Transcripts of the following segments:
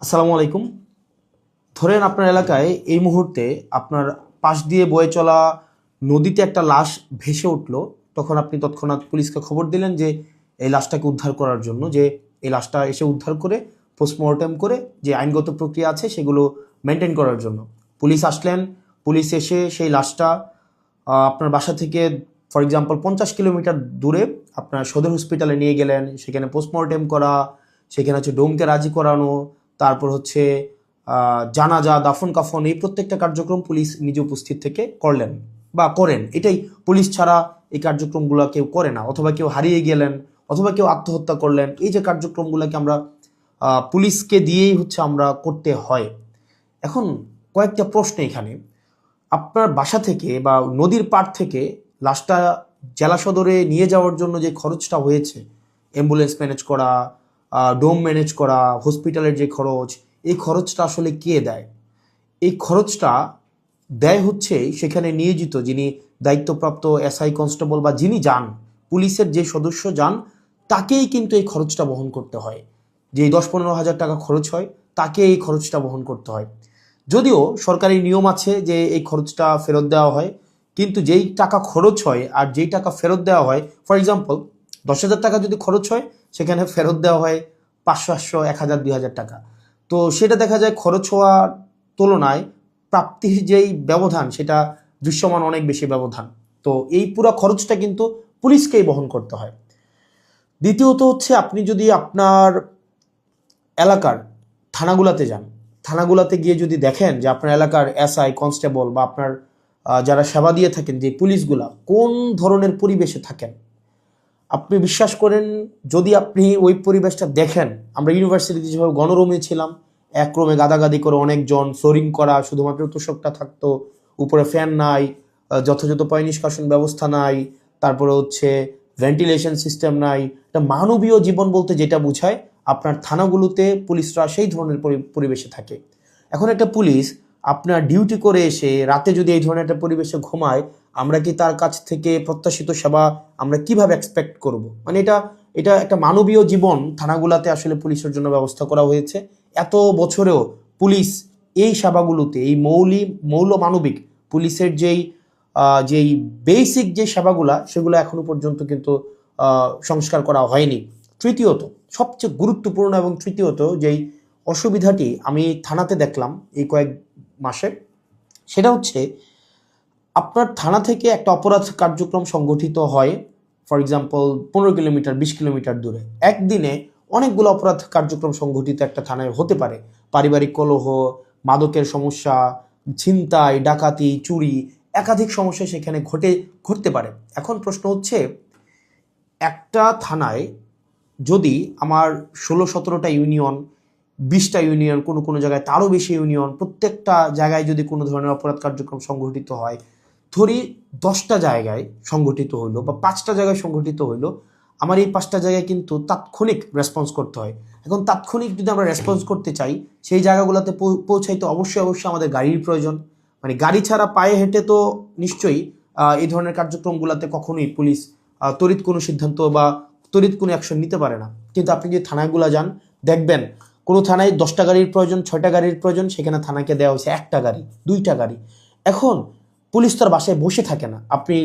আসসালামু আলাইকুম। ধরেন আপনার এলাকায় এই মুহূর্তে আপনার পাশ দিয়ে বয়ে চলা নদীতে একটা লাশ ভেসে উঠলো। তখন আপনি তৎক্ষণাৎ পুলিশকে খবর দিলেন যে এই লাশটাকে উদ্ধার করার জন্য, যে এই লাশটা এসে উদ্ধার করে পোস্টমর্টেম করে যে আইনগত প্রক্রিয়া আছে সেগুলো মেনটেন করার জন্য পুলিশ আসলেন। পুলিশ এসে সেই লাশটা আপনার বাসা থেকে ফর এক্সাম্পল 50 কিলোমিটার দূরে আপনার সদর হসপিটালে নিয়ে গেলেন। সেখানে পোস্টমর্টেম করা, সেখানে হচ্ছে ডোমকে রাজি করানো, তারপর হচ্ছে জানাজা, দাফন কাফন, এই প্রত্যেকটা কার্যক্রম পুলিশ নিজে উপস্থিত থেকে করলেন বা করেন। এটাই, পুলিশ ছাড়া এই কার্যক্রমগুলো কেউ করে না। অথবা কেউ হারিয়ে গেলেন, অথবা কেউ আত্মহত্যা করলেন, এই যে কার্যক্রমগুলোকে আমরা পুলিশকে দিয়েই হচ্ছে আমরা করতে হয়। এখন কয়েকটা প্রশ্ন এখানে। আপনার বাসা থেকে বা নদীর পাড় থেকে লাশটা জেলা সদরে নিয়ে যাওয়ার জন্য যে খরচটা হয়েছে, অ্যাম্বুলেন্স ম্যানেজ করা, ডোম ম্যানেজ করা, হসপিটালের যে খরচ, এই খরচটা আসলে কে দেয়? এই খরচটা দেয় হচ্ছে সেখানে নিয়োজিত যিনি দায়িত্বপ্রাপ্ত এসআই, কনস্টেবল বা যিনি যান, পুলিশের যে সদস্য যান, তাকেই কিন্তু এই খরচটা বহন করতে হয়। যে 10-15 হাজার টাকা খরচ হয়, তাকে এই খরচটা বহন করতে হয়। যদিও সরকারি নিয়ম আছে যে এই খরচটা ফেরত দেওয়া হয়, কিন্তু যেই টাকা খরচ হয় আর যেই টাকা ফেরত দেওয়া হয়, ফর এক্সাম্পল 10,000 টাকা যদি খরচ হয়, সেখানে ফেরত দেওয়া হয় 500, 800, 1,000, 2,000 টাকা। তো সেটা দেখা যায় খরচ হওয়ার তুলনায় প্রাপ্তির যেই ব্যবধান, সেটা দৃশ্যমান অনেক বেশি ব্যবধান। তো এই পুরো খরচটা কিন্তু পুলিশকেই বহন করতে হয়। দ্বিতীয়ত হচ্ছে, আপনি যদি আপনার এলাকার থানাগুলাতে যান, থানাগুলাতে গিয়ে যদি দেখেন যে আপনার এলাকার এসআই, কনস্টেবল বা আপনার যারা সেবা দিয়ে থাকেন যে পুলিশগুলা কোন ধরনের পরিবেশে থাকেন, আপনি বিশ্বাস করেন, যদি আপনি ওই পরিবেশটা দেখেন, আমরা ইউনিভার্সিটিতে যেভাবে গণরুমে ছিলাম, এক রুমে গাদাগাদি করে অনেকজন, ফ্লোরিং করা, শুধুমাত্র তোষকটা থাকতো, উপরে ফ্যান নাই, যথাযথ পয় নিষ্কাশন ব্যবস্থা নাই, তারপরে হচ্ছে ভেন্টিলেশন সিস্টেম নাই। একটা মানবীয় জীবন বলতে যেটা বোঝায়, আপনার থানাগুলোতে পুলিশরা সেই ধরনের পরিবেশে থাকে। এখন একটা পুলিশ আপনার ডিউটি করে এসে রাতে যদি এই ধরনের একটা পরিবেশে ঘুমায়, আমরা কি তার কাছ থেকে প্রত্যাশিত সেবা আমরা কিভাবে এক্সপেক্ট করব? মানে এটা এটা একটা মানবীয় জীবন থানাগুলাতে আসলে পুলিশের জন্য ব্যবস্থা করা হয়েছে। এত বছরেও পুলিশ এই সেবাগুলোতে, এই মৌল মানবিক পুলিশের যেই বেসিক যে সেবাগুলা, সেগুলো এখনো পর্যন্ত কিন্তু সংস্কার করা হয়নি। তৃতীয়ত, সবচেয়ে গুরুত্বপূর্ণ এবং তৃতীয়ত যেই অসুবিধাটি আমি থানাতে দেখলাম এই কয়েক মাসে, সেটা হচ্ছে আপনার থানা থেকে একটা অপরাধ কার্যক্রম সংগঠিত হয়, ফর এক্সাম্পল 15 কিলোমিটার, 20 কিলোমিটার দূরে। একদিনে অনেকগুলো অপরাধ কার্যক্রম সংগঠিত একটা থানায় হতে পারে। পারিবারিক কলহ, মাদকের সমস্যা, ছিনতাই, ডাকাতি, চুরি, একাধিক সমস্যা সেখানে ঘটতে পারে। এখন প্রশ্ন হচ্ছে, একটা থানায় যদি আমার 16-17টা ইউনিয়ন, 20টা ইউনিয়ন, কোনো কোনো জায়গায় তারও বেশি ইউনিয়ন, প্রত্যেকটা জায়গায় যদি কোনো ধরনের অপরাধ কার্যক্রম সংঘটিত হয়, ধরি 10টা জায়গায় সংঘটিত হইলো বা 5টা জায়গায় সংঘটিত হইলো, আমার এই 5টা জায়গায় কিন্তু তাৎক্ষণিক রেসপন্স করতে হয়। এখন তাৎক্ষণিক যদি আমরা রেসপন্স করতে চাই, সেই জায়গাগুলোতে পৌঁছাইতে অবশ্যই অবশ্যই আমাদের গাড়ির প্রয়োজন। মানে গাড়ি ছাড়া পায়ে হেঁটে তো নিশ্চয়ই এই ধরনের কার্যক্রমগুলোতে কখনোই পুলিশ তড়িৎ কোনো সিদ্ধান্ত বা তড়িৎ কোনো অ্যাকশন নিতে পারে না। কিন্তু আপনি যদি থানাগুলো যান, দেখবেন কোনো থানায় 10টা গাড়ির প্রয়োজন, 6টা গাড়ির প্রয়োজন, সেখানে থানাকে দেওয়া হয়েছে 1টা গাড়ি, 2টা গাড়ি। এখন পুলিশ তো আর বাসায় বসে থাকে না। আপনি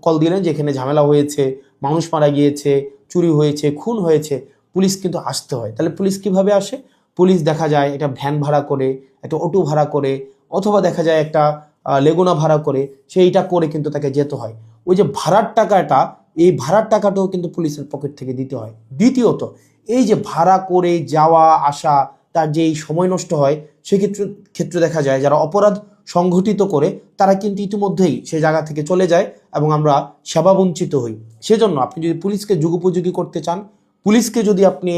কল দিলেন যে এখানে ঝামেলা হয়েছে, মানুষ মারা গিয়েছে, চুরি হয়েছে, খুন হয়েছে, পুলিশ কিন্তু আসতে হয়। তাহলে পুলিশ কিভাবে আসে? পুলিশ দেখা যায় একটা ভ্যান ভাড়া করে, একটা অটো ভাড়া করে, অথবা দেখা যায় একটা লেগুনা ভাড়া করে, সেইটা করে কিন্তু তাকে যেতে হয়। ওই যে ভাড়ার টাকাটা, এই ভাড়ার টাকাটাও কিন্তু পুলিশের পকেট থেকে দিতে হয়। দ্বিতীয়ত, এই যে ভাড়া করে যাওয়া আসা, তার যে এই সময় নষ্ট হয়, সেক্ষেত্রে দেখা যায় যারা অপরাধ সংঘটিত করে তারা কিন্তু ইতিমধ্যেই সে জায়গা থেকে চলে যায় এবং আমরা সেবা বঞ্চিত হই। সেজন্য আপনি যদি পুলিশকে যুগোপযোগী করতে চান, পুলিশকে যদি আপনি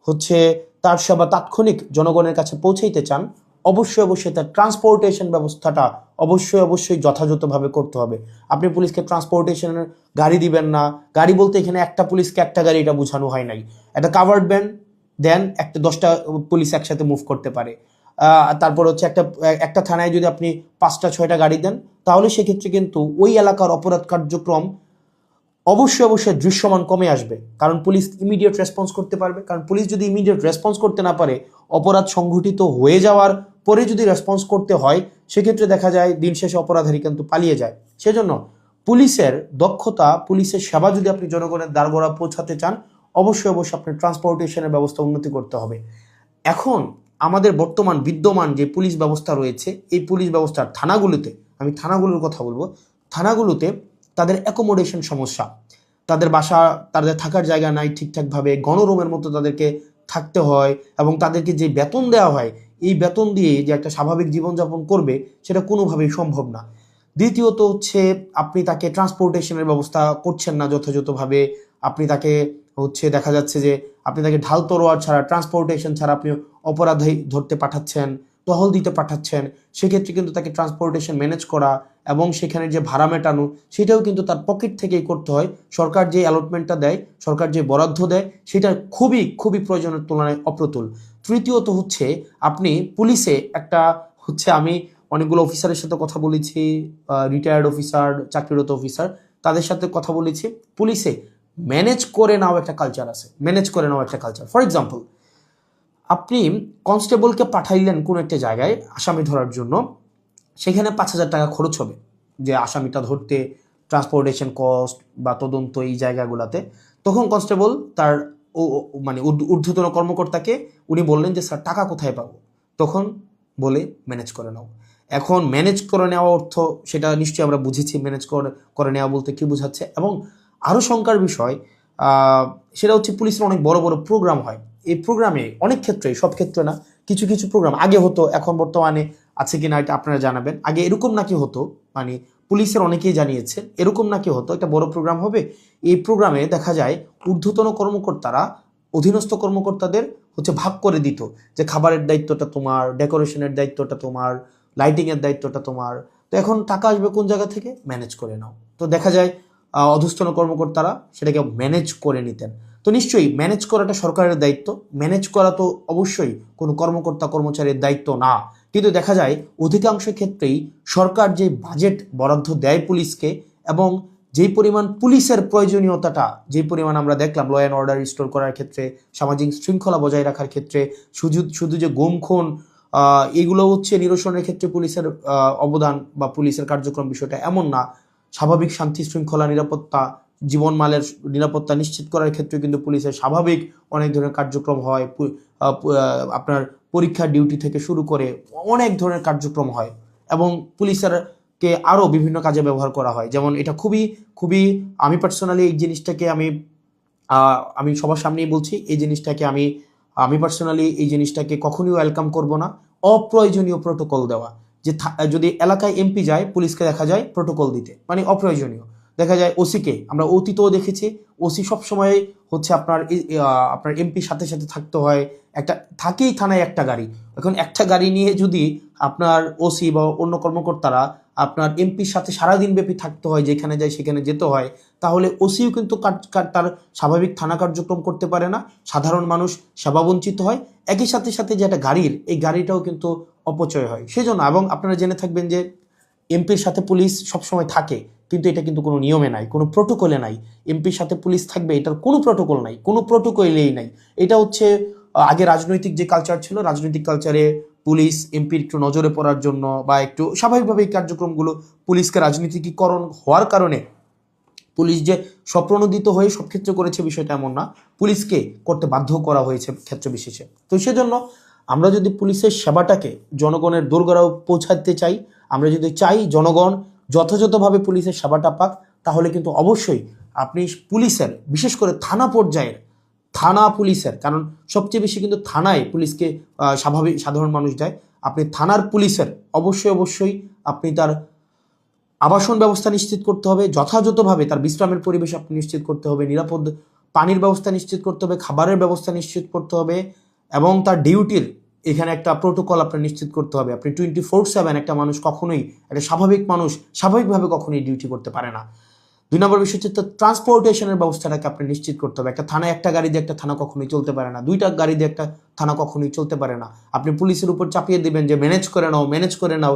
হচ্ছে তার সেবা তাৎক্ষণিক জনগণের কাছে পৌঁছাইতে চান, অবশ্যই অবশ্যই তার ট্রান্সপোর্টেশন ব্যবস্থাটা অবশ্যই অবশ্যই যথাযথভাবে করতে হবে। আপনি পুলিশকে ট্রান্সপোর্টেশনের গাড়ি দিবেন না। গাড়ি বলতে এখানে একটা পুলিশকে একটা গাড়ি, এটা বোঝানো হয় নাই। একটা কাভার্ড ভ্যান দেন, একটা 10টা পুলিশ একসাথে মুভ করতে পারে। তারপর হচ্ছে একটা থানায় যদি আপনি 5টা 6টা গাড়ি দেন, তাহলে সেক্ষেত্রে কিন্তু ওই এলাকার অপরাধ কার্যক্রম অবশ্যই দৃশ্যমান কমে আসবে, কারণ পুলিশ ইমিডিয়েট রেসপন্স করতে পারবে। কারণ পুলিশ যদি ইমিডিয়েট রেসপন্স করতে না পারে, অপরাধ সংঘটিত হয়ে যাওয়ার পরে যদি রেসপন্স করতে হয়, সেক্ষেত্রে দেখা যায় দিন শেষে অপরাধী কিন্তু পালিয়ে যায়। সেজন্য পুলিশের দক্ষতা, পুলিশের সেবা যদি আপনি জনগণের দ্বারগোড়া পৌঁছাতে চান, অবশ্যই আপনার ট্রান্সপোর্টেশনের ব্যবস্থা উন্নতি করতে হবে। এখন আমাদের বর্তমান বিদ্যমান যে পুলিশ ব্যবস্থা রয়েছে, এই পুলিশ ব্যবস্থার থানাগুলোতে, আমি থানাগুলোর কথা বলবো, থানাগুলোতে তাদের অ্যাকোমোডেশন সমস্যা, তাদের বাসা, তাদের থাকার জায়গা নাই ঠিকঠাকভাবে, গণরুমের মতো তাদেরকে থাকতে হয়, এবং তাদেরকে যে বেতন দেওয়া হয়, এই বেতন দিয়ে যে একটা স্বাভাবিক জীবনযাপন করবে, সেটা কোনোভাবেই সম্ভব না। দ্বিতীয়ত হচ্ছে আপনি তাকে ট্রান্সপোর্টেশনের ব্যবস্থা করছেন না যথাযথভাবে। আপনি তাকে দেখা যাচ্ছে যে আপনি তাকে ঢাল তরোয়ার ছাড়া, ট্রান্সপোর্টেশন ছাড়া আপনি অপরাধী ধরতে পাঠাচ্ছেন, টহল দিতে পাঠাচ্ছেন। সেক্ষেত্রে কিন্তু তাকে ট্রান্সপোর্টেশন ম্যানেজ করা এবং সেখানে যে ভাড়া মেটানো, সেটাও কিন্তু তার পকেট থেকেই করতে হয়। সরকার যে অ্যালটমেন্টটা দেয়, সরকার যে বরাদ্দ দেয়, সেটা খুবই প্রয়োজনের তুলনায় অপ্রতুল। তৃতীয়ত হচ্ছে আপনি পুলিশে একটা আমি অনেকগুলো অফিসারের সাথে কথা বলেছি, রিটায়ার্ড অফিসার, চাকরিরত অফিসার, তাদের সাথে কথা বলেছি। পুলিশে ম্যানেজ করে নাও একটা কালচার আছে, ম্যানেজ করে নাও একটা কালচার। ফর এক্সাম্পল, আপনি কনস্টেবলকে পাঠাইলেন কোনো একটা জায়গায় আসামি ধরার জন্য, সেখানে 5,000 টাকা খরচ হবে যে আসামিটা ধরতে, ট্রান্সপোর্টেশন কস্ট বা তদন্ত এই জায়গাগুলোতে। তখন কনস্টেবল তার ঊর্ধ্বতন কর্মকর্তাকে উনি বললেন যে স্যার টাকা কোথায় পাবো? তখন বলে ম্যানেজ করে নাও। এখন ম্যানেজ করে নেওয়া অর্থ, সেটা নিশ্চয়ই আমরা বুঝেছি ম্যানেজ করে নেওয়া বলতে কি বোঝাচ্ছে। এবং আরও শঙ্কার বিষয় সেটা হচ্ছে পুলিশের অনেক বড় বড় প্রোগ্রাম হয়। এই প্রোগ্রামে অনেক ক্ষেত্রে, সব ক্ষেত্রে না, কিছু কিছু প্রোগ্রাম আগে হতো, এখন বর্তমানে আছে কিনা এটা আপনারা জানাবেন। আগে এরকম নাকি হতো, পুলিশের অনেকেই জানিয়েছে এরকম নাকি হতো, একটা বড় প্রোগ্রাম হবে, এই প্রোগ্রামে দেখা যায় ঊর্ধ্বতন কর্মকর্তারা অধীনস্থ কর্মকর্তাদের ভাগ করে দিত যে খাবারের দায়িত্বটা তোমার, ডেকোরেশনের দায়িত্বটা তোমার, লাইটিংয়ের দায়িত্বটা তোমার। তো এখন টাকা আসবে কোন জায়গা থেকে? ম্যানেজ করে নাও। তো দেখা যায় অধস্তন কর্মকর্তারা সেটাকে ম্যানেজ করে নিতেন। তো নিশ্চয়ই ম্যানেজ করাটা সরকারের দায়িত্ব, ম্যানেজ করা তো অবশ্যই কোনো কর্মকর্তা কর্মচারীর দায়িত্ব না। কিন্তু দেখা যায় অধিকাংশ ক্ষেত্রেই সরকার যে বাজেট বরাদ্দ দেয় পুলিশকে, এবং যেই পরিমাণ পুলিশের প্রয়োজনীয়তাটা, যেই পরিমাণ আমরা দেখলাম ল অ্যান্ড অর্ডার রিস্টোর করার ক্ষেত্রে, সামাজিক শৃঙ্খলা বজায় রাখার ক্ষেত্রে, শুধু যে গুম খুন এগুলো নিরসনের ক্ষেত্রে পুলিশের অবদান বা পুলিশের কার্যক্রম বিষয়টা এমন না। স্বাভাবিক শান্তি শৃঙ্খলা, নিরাপত্তা, জীবনমালের নিরাপত্তা নিশ্চিত করার ক্ষেত্রে কিন্তু পুলিশের স্বাভাবিক অনেক ধরনের কার্যক্রম হয়। আপনার পরীক্ষার ডিউটি থেকে শুরু করে অনেক ধরনের কার্যক্রম হয়, এবং পুলিশেরকে আরও বিভিন্ন কাজে ব্যবহার করা হয়। যেমন এটা খুবই আমি পার্সোনালি এই জিনিসটাকে আমি সবার সামনেই বলছি, এই জিনিসটাকে আমি পার্সোনালি এই জিনিসটাকে কখনোই ওয়েলকাম করব না। অপ্রয়োজনীয় প্রোটোকল দেওয়া, যে যদি এলাকায় এমপি যায়, পুলিশকে দেখা যায় প্রোটোকল দিতে, অপ্রয়োজনীয়। দেখা যায় ওসিকে আমরা অতীতও দেখেছি, ওসি সবসময় আপনার এমপির সাথে সাথে থাকতে হয়, থাকেই থানায় একটা গাড়ি। এখন একটা গাড়ি নিয়ে যদি আপনার ওসি বা অন্য কর্মকর্তারা আপনার এমপির সাথে সারাদিন ব্যাপী থাকতে হয়, যেখানে যায় সেখানে যেতে হয়, তাহলে ওসিও কিন্তু তার স্বাভাবিক থানা কার্যক্রম করতে পারে না, সাধারণ মানুষ সেবা বঞ্চিত হয়। একই সাথে সাথে যে একটা গাড়ির, এই গাড়িটাও কিন্তু অপচয় হয়। সেজন্য, এবং আপনারা জেনে থাকবেন যে এমপির সাথে পুলিশ সবসময় থাকে, কিন্তু এটা কিন্তু কোনো নিয়মে নাই, কোনো প্রোটোকলে নাই। এমপির সাথে পুলিশ থাকবে, এটার কোনো প্রোটোকল নাই, কোনো প্রোটোকলেই নাই। এটা আগে রাজনৈতিক যে কালচার ছিল, রাজনৈতিক কালচারে পুলিশ এমপির একটু নজরে পড়ার জন্য বা একটু স্বাভাবিকভাবে এই কার্যক্রমগুলো, পুলিশকে রাজনীতিকীকরণ হওয়ার কারণে পুলিশ যে স্বপ্রণোদিত হয়ে সব ক্ষেত্রে করেছে বিষয়টা এমন না, পুলিশকে করতে বাধ্য করা হয়েছে ক্ষেত্র বিশেষে। তো সেজন্য আমরা যদি পুলিশের সেবাটাকে জনগণের দোরগোড়ায় পৌঁছাতে চাই, আমরা যদি চাই জনগণ যথাযথভাবে পুলিশের সেবাটা পাক, তাহলে কিন্তু অবশ্যই আপনি পুলিশের, বিশেষ করে থানা পর্যায়ের থানা পুলিশের, কারণ সবচেয়ে বেশি কিন্তু থানায় পুলিশকে সাধারণ মানুষ দেয়, আপনি থানার পুলিশের অবশ্যই আপনি তার আবাসন ব্যবস্থা নিশ্চিত করতে হবে, যথাযথভাবে তার বিশ্রামের পরিবেশ আপনি নিশ্চিত করতে হবে, নিরাপদ পানির ব্যবস্থা নিশ্চিত করতে হবে, খাবারের ব্যবস্থা নিশ্চিত করতে হবে, এবং তার ডিউটির এখানে একটা প্রোটোকল আপনার নিশ্চিত করতে হবে। আপনি 24/7 একটা মানুষ কখনোই, একটা স্বাভাবিক মানুষ স্বাভাবিকভাবে কখনোই ডিউটি করতে পারে না। 2 নম্বর বিষয় হচ্ছে ট্রান্সপোর্টেশনের ব্যবস্থাটাকে আপনি নিশ্চিত করতে হবে। একটা থানায় একটা গাড়ি দিয়ে একটা থানা কখনোই চলতে পারে না, 2টা গাড়ি দিয়ে একটা থানা কখনোই চলতে পারে না। আপনি পুলিশের উপর চাপিয়ে দেবেন যে ম্যানেজ করে নাও।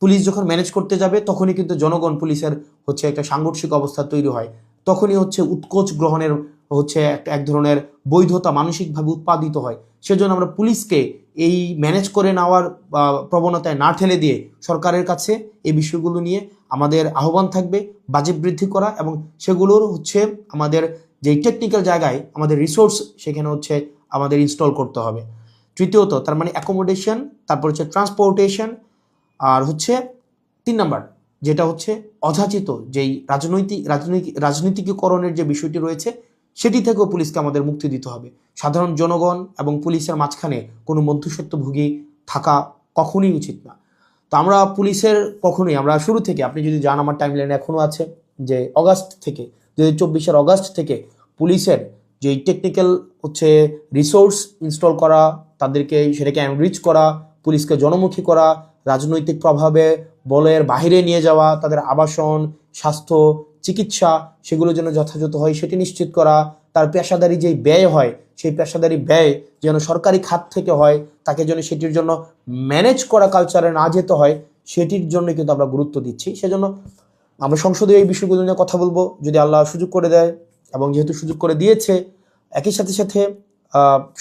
পুলিশ যখন ম্যানেজ করতে যাবে, তখনই কিন্তু জনগণ পুলিশের একটা সাংঘর্ষিক অবস্থা তৈরি হয়। তখনই হচ্ছে উৎকোচ গ্রহণের হচ্ছে এক ধরনের বৈধতা মানসিকভাবে উৎপাদিত হয়। সেজন্য আমরা পুলিশকে এই ম্যানেজ করে নেওয়ার প্রবণতায় না ঠেলে দিয়ে সরকারের কাছে এই বিষয়গুলো নিয়ে আমাদের আহ্বান থাকবে বাজেট বৃদ্ধি করা, এবং সেগুলোর হচ্ছে আমাদের যে টেকনিক্যাল জায়গায় আমাদের রিসোর্স সেখানে হচ্ছে আমাদের ইনস্টল করতে হবে। তৃতীয়ত তার মানে অ্যাকোমোডেশন, তারপর হচ্ছে ট্রান্সপোর্টেশন, আর হচ্ছে 3 নাম্বার যেটা হচ্ছে অযাচিত যেই রাজনীতিকীকরণের যে বিষয়টি রয়েছে সেটি থেকেও পুলিশকে আমাদের মুক্তি দিতে হবে। সাধারণ জনগণ এবং পুলিশের মাঝখানে কোনো মধ্যস্বত্বভোগী থাকা কখনোই উচিত না। তো আমরা পুলিশের আমরা শুরু থেকে, আপনি যদি যান আমার টাইমলাইনে এখনও আছে যে অগাস্ট থেকে 2024-এর অগাস্ট থেকে পুলিশের যে টেকনিক্যাল হচ্ছে রিসোর্স ইনস্টল করা, তাদেরকে সেটাকে এনরিচ করা, পুলিশকে জনমুখী করা, রাজনৈতিক প্রভাবে বলের বাহিরে নিয়ে যাওয়া, তাদের আবাসন, স্বাস্থ্য, চিকিৎসা সেগুলো যেন যথাযথ হয় সেটি নিশ্চিত করা, তার পেশাদারি যেই ব্যয় হয় সেই পেশাদারি ব্যয় যেন সরকারি খাত থেকে হয়, তাকে যেন সেটির জন্য ম্যানেজ করা কালচারে না যেতে হয়, সেটির জন্য কিন্তু আমরা গুরুত্ব দিচ্ছি। সেজন্য আমরা সংসদে এই বিষয়গুলো নিয়ে কথা বলবো যদি আল্লাহ সুযোগ করে দেয়, এবং যেহেতু সুযোগ করে দিয়েছে একই সাথে সাথে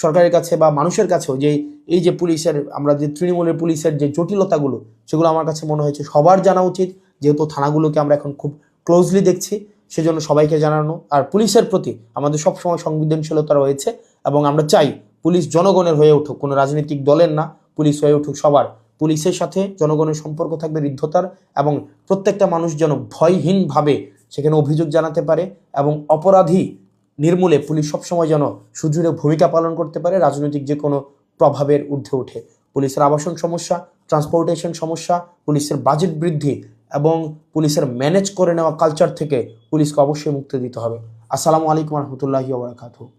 সরকারের কাছে বা মানুষের কাছেও যে এই যে পুলিশের, আমরা যে তৃণমূলের পুলিশের যে জটিলতাগুলো সেগুলো আমার কাছে মনে হয়েছে সবার জানা উচিত, যেহেতু থানাগুলোকে আমরা এখন খুব ক্লোজলি দেখছি, সেজন্য সবাইকে জানানো। আর পুলিশের প্রতি আমাদের সবসময় সংবেদনশীলতা রয়েছে, এবং আমরা চাই পুলিশ জনগণের হয়ে উঠুক, কোনো রাজনৈতিক দলের না, পুলিশ হয়ে উঠুক সবার। পুলিশের সাথে জনগণের সম্পর্ক থাকবে হৃদ্যতার, এবং প্রত্যেকটা মানুষ যেন ভয়হীনভাবে সেখানে অভিযোগ জানাতে পারে, এবং অপরাধী নির্মূলে পুলিশ সবসময় যেন সুদৃঢ় ভূমিকা পালন করতে পারে রাজনৈতিক যে কোনো প্রভাবের ঊর্ধ্বে উঠে। পুলিশের আবাসন সমস্যা, ট্রান্সপোর্টেশন সমস্যা, পুলিশের বাজেট বৃদ্ধি এবং পুলিশের ম্যানেজ করে নেওয়া কালচার থেকে পুলিশকে অবশ্যই মুক্তি দিতে হবে। আসসালামু আলাইকুম রহমতুল্লাহি ওয়া বারাকাতুহু।